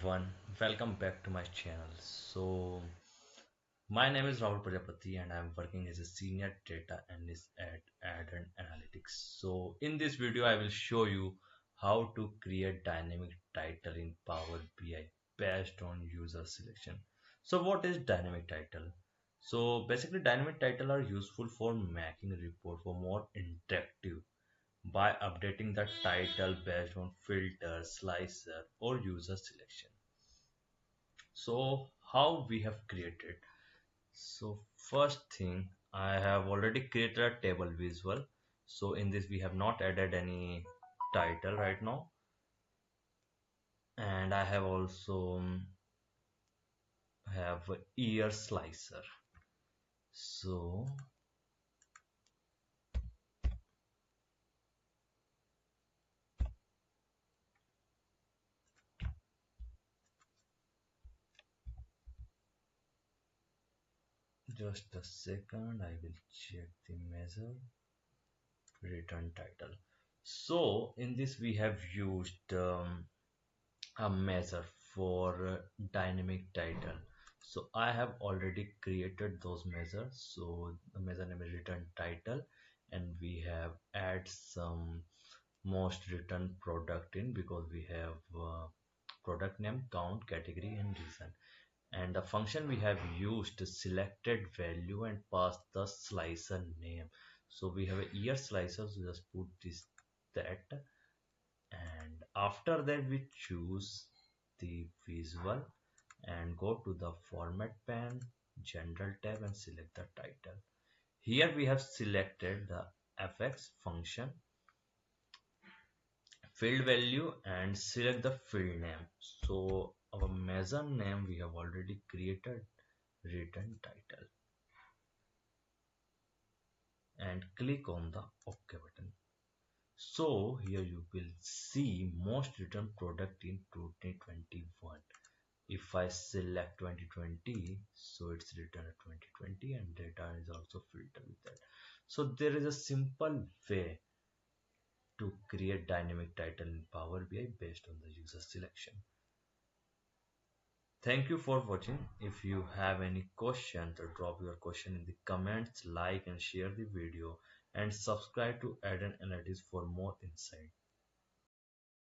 everyone, welcome back to my channel. My name is Rahul Prajapati and I am working as a senior data analyst at Addend Analytics. In this video, I will show you how to create dynamic title in Power BI based on user selection. What is dynamic title? Basically, dynamic title are useful for making a report for more interactive by updating the title based on filter, slicer, or user selection. How we have created? First thing, I have already created a table visual. In this we have not added any title right now, and I have also have a year slicer. So just a second, I will check the measure return title. In this we have used a measure for dynamic title. I have already created those measures. The measure name is return title, and we have add some most return product in because we have product name, count, category, and reason. And the function we have used selected value and pass the slicer name. We have a year slicer, so just put this that, and after that we choose the visual and go to the format pane, general tab, and select the title. Here we have selected the fx function, field value, and select the field name. Our measure name we have already created, return title, and click on the OK button. Here you will see most returned product in 2021. If I select 2020, so it's written at 2020, and data is also filtered with that. There is a simple way to create dynamic title in Power BI based on the user selection. Thank you for watching. If you have any questions, or drop your question in the comments, like and share the video, and subscribe to Addend Analytics for more insight.